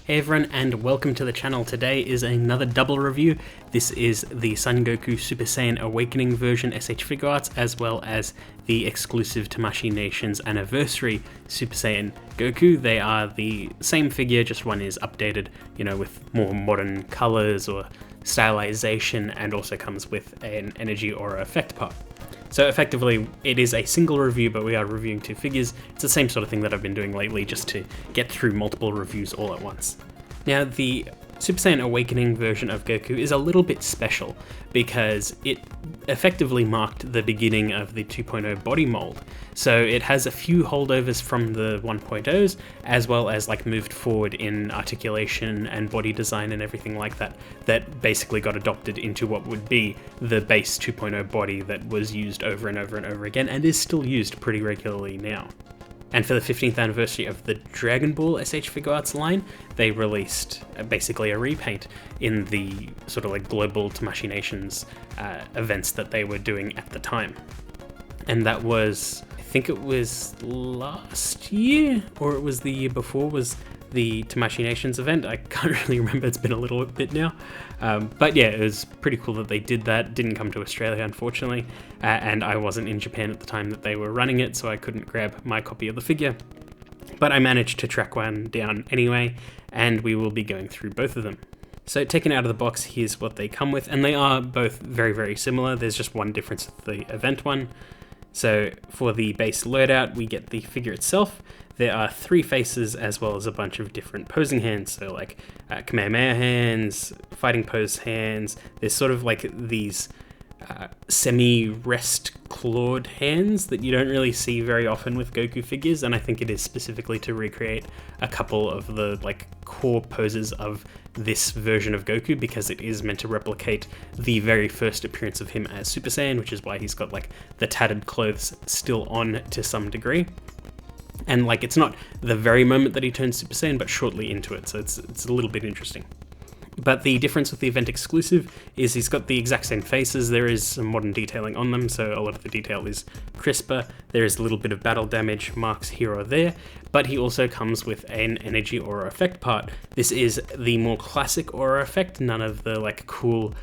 Hey everyone, and welcome to the channel. Today is another double review. This is the Son Goku Super Saiyan Awakening version S.H.Figuarts, as well as the exclusive Tamashii Nations Anniversary Super Saiyan Goku. They are the same figure, just one is updated, with more modern colors or stylization, and also comes with an energy aura effect part. So effectively, it is a single review, but we are reviewing two figures. It's the same sort of thing that I've been doing lately, just to get through multiple reviews all at once. Now, the Super Saiyan Awakening version of Goku is a little bit special, because it effectively marked the beginning of the 2.0 body mold. So it has a few holdovers from the 1.0s, as well as moved forward in articulation and body design and everything like that, that basically got adopted into what would be the base 2.0 body that was used over and over and over again, and is still used pretty regularly now. And for the 15th anniversary of the Dragon Ball S.H.Figuarts line, they released basically a repaint in the sort of global Tamashii Nations events that they were doing at the time. And that was, I think it was last year, or it was the year before, was the Tamashii Nations event. I can't really remember, it's been a little bit now. But yeah, it was pretty cool that they did that. Didn't come to Australia, unfortunately, and I wasn't in Japan at the time that they were running it, so I couldn't grab my copy of the figure. But I managed to track one down anyway, and we will be going through both of them. So taken out of the box, here's what they come with, and they are both very, very similar. There's just one difference with the event one. So for the base loadout, we get the figure itself. There are three faces, as well as a bunch of different posing hands, so Kamehameha hands, fighting pose hands. There's sort of these semi-rest clawed hands that you don't really see very often with Goku figures, and I think it is specifically to recreate a couple of the core poses of this version of Goku, because it is meant to replicate the very first appearance of him as Super Saiyan, which is why he's got the tattered clothes still on to some degree. And it's not the very moment that he turns Super Saiyan, but shortly into it, so it's a little bit interesting. But the difference with the event exclusive is he's got the exact same faces. There is some modern detailing on them, so a lot of the detail is crisper. There is a little bit of battle damage marks here or there, but he also comes with an energy aura effect part. This is the more classic aura effect, none of the cool,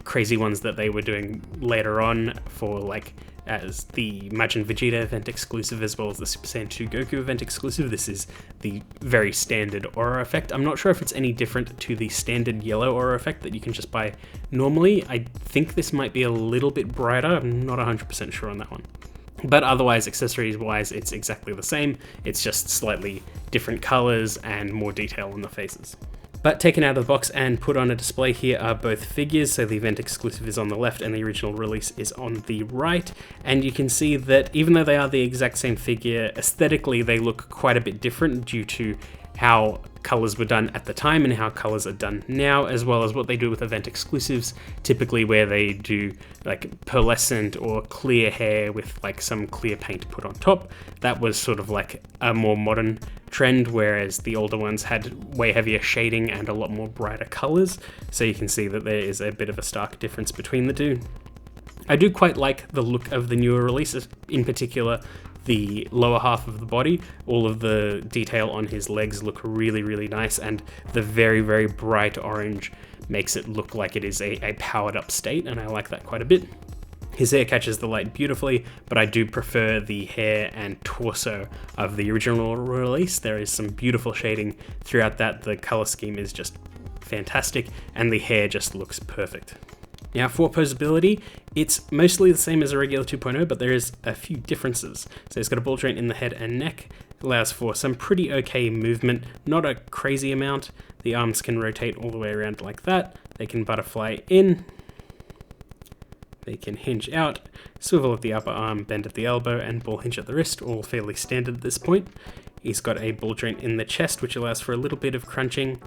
crazy ones that they were doing later on for as the Majin Vegeta event exclusive, as well as the Super Saiyan 2 Goku event exclusive. This is the very standard aura effect. I'm not sure if it's any different to the standard yellow aura effect that you can just buy normally. I think this might be a little bit brighter. I'm not 100% sure on that one. But otherwise, accessories-wise, it's exactly the same. It's just slightly different colors and more detail on the faces. But taken out of the box and put on a display here are both figures, so the event exclusive is on the left and the original release is on the right, and you can see that even though they are the exact same figure, aesthetically they look quite a bit different due to how colors were done at the time and how colors are done now, as well as what they do with event exclusives, typically where they do pearlescent or clear hair with some clear paint put on top. That was sort of a more modern trend, whereas the older ones had way heavier shading and a lot more brighter colors, so you can see that there is a bit of a stark difference between the two. I do quite like the look of the newer releases, in particular the lower half of the body. All of the detail on his legs look really, really nice, and the very, very bright orange makes it look like it is a powered up state, and I like that quite a bit. His hair catches the light beautifully, but I do prefer the hair and torso of the original release. There is some beautiful shading throughout that. The color scheme is just fantastic, and the hair just looks perfect. Now for posability, it's mostly the same as a regular 2.0, but there is a few differences. So it's got a ball joint in the head and neck, allows for some pretty okay movement, not a crazy amount. The arms can rotate all the way around like that. They can butterfly in. They can hinge out, swivel at the upper arm, bend at the elbow, and ball hinge at the wrist, all fairly standard at this point. He's got a ball joint in the chest, which allows for a little bit of crunching.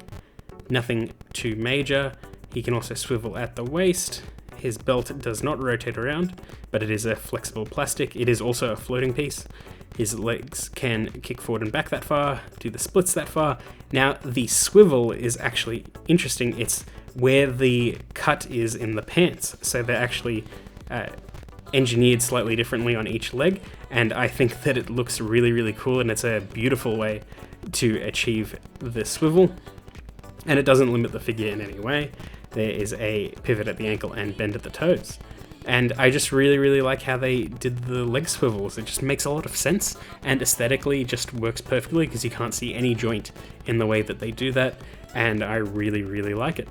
Nothing too major. He can also swivel at the waist. His belt does not rotate around, but it is a flexible plastic. It is also a floating piece. His legs can kick forward and back that far, do the splits that far. Now, the swivel is actually interesting. It's where the cut is in the pants. So they're actually engineered slightly differently on each leg, and I think that it looks really, really cool, and it's a beautiful way to achieve the swivel. And it doesn't limit the figure in any way. There is a pivot at the ankle and bend at the toes. And I just really, really like how they did the leg swivels. It just makes a lot of sense, and aesthetically just works perfectly because you can't see any joint in the way that they do that, and I really, really like it.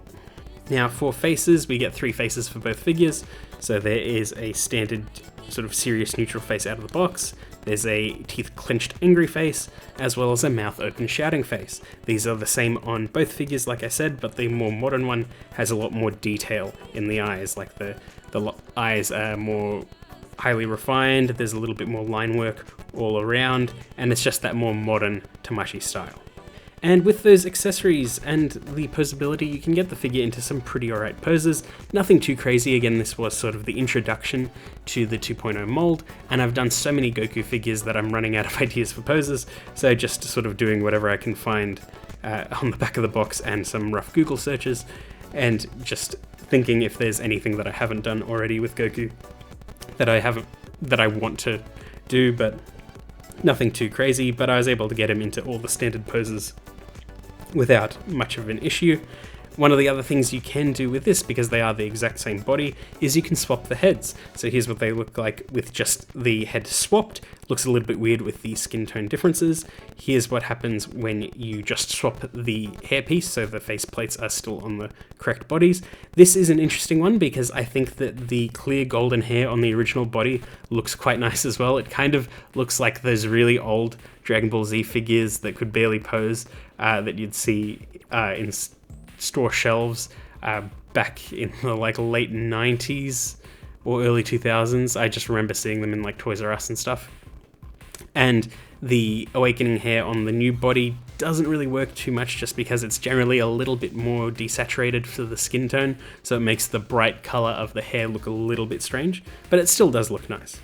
Now for faces, we get 3 faces for both figures. So there is a standard sort of serious neutral face out of the box. There's a teeth clenched angry face, as well as a mouth open shouting face. These are the same on both figures, like I said, but the more modern one has a lot more detail in the eyes. Like the eyes are more highly refined, there's a little bit more line work all around, and it's just that more modern Tamashii style. And with those accessories and the posability, you can get the figure into some pretty alright poses. Nothing too crazy. Again, this was sort of the introduction to the 2.0 mold, and I've done so many Goku figures that I'm running out of ideas for poses, so just sort of doing whatever I can find on the back of the box and some rough Google searches, and just thinking if there's anything that I haven't done already with Goku that I want to do, but nothing too crazy. But I was able to get him into all the standard poses without much of an issue. One of the other things you can do with this, because they are the exact same body, is you can swap the heads. So here's what they look like with just the head swapped. Looks a little bit weird with the skin tone differences. Here's what happens when you just swap the hairpiece, so the face plates are still on the correct bodies. This is an interesting one because I think that the clear golden hair on the original body looks quite nice as well. It kind of looks like those really old Dragon Ball Z figures that could barely pose that you'd see in store shelves back in the like late 90s or early 2000s. I just remember seeing them in like Toys R Us and stuff. And the awakening hair on the new body doesn't really work too much just because it's generally a little bit more desaturated for the skin tone, so it makes the bright color of the hair look a little bit strange, but it still does look nice.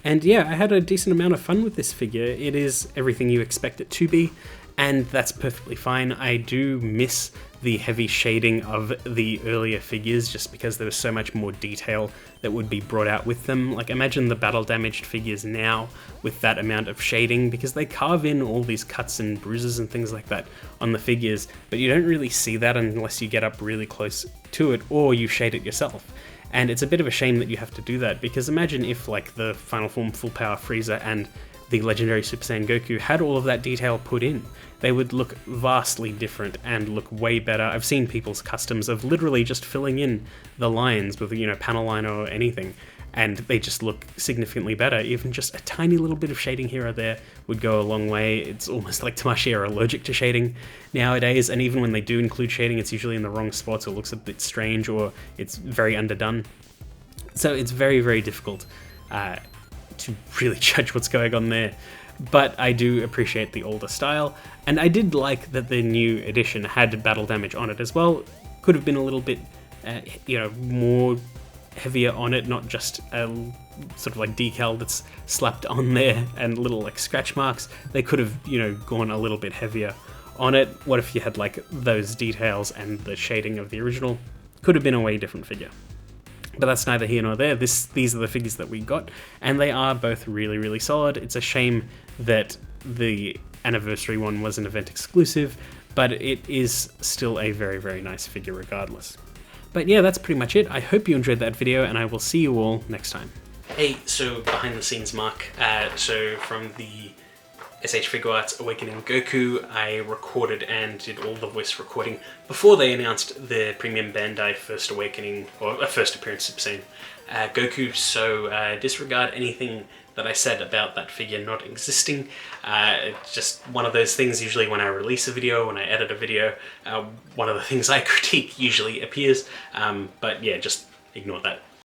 And yeah, I had a decent amount of fun with this figure. It is everything you expect it to be, and that's perfectly fine. I do miss the heavy shading of the earlier figures just because there was so much more detail that would be brought out with them. Like, imagine the battle damaged figures now with that amount of shading, because they carve in all these cuts and bruises and things like that on the figures, but you don't really see that unless you get up really close to it or you shade it yourself. And it's a bit of a shame that you have to do that, because imagine if like the Final Form Full Power Frieza and the legendary Super Saiyan Goku had all of that detail put in. They would look vastly different and look way better. I've seen people's customs of literally just filling in the lines with, you know, panel line or anything, and they just look significantly better. Even just a tiny little bit of shading here or there would go a long way. It's almost like Tamashii are allergic to shading nowadays, and even when they do include shading, it's usually in the wrong spots or looks a bit strange or it's very underdone. So it's very, very difficult to really judge what's going on there. But I do appreciate the older style, and I did like that the new edition had battle damage on it as well. Could have been a little bit, more heavier on it, not just a sort of like decal that's slapped on there and little like scratch marks. They could have, gone a little bit heavier on it. What if you had like those details and the shading of the original? Could have been a way different figure. But that's neither here nor there. These are the figures that we got, and they are both really, really solid. It's a shame that the anniversary one was an event exclusive, but it is still a very, very nice figure regardless. But yeah, that's pretty much it. I hope you enjoyed that video, and I will see you all next time. Hey, so behind the scenes mark. So from the S.H.Figuarts Awakening Goku, I recorded and did all the voice recording before they announced the Premium Bandai First Awakening, or First Appearance Super Saiyan Goku, so disregard anything that I said about that figure not existing. It's just one of those things. Usually when I release a video, when I edit a video, one of the things I critique usually appears, but yeah, just ignore that.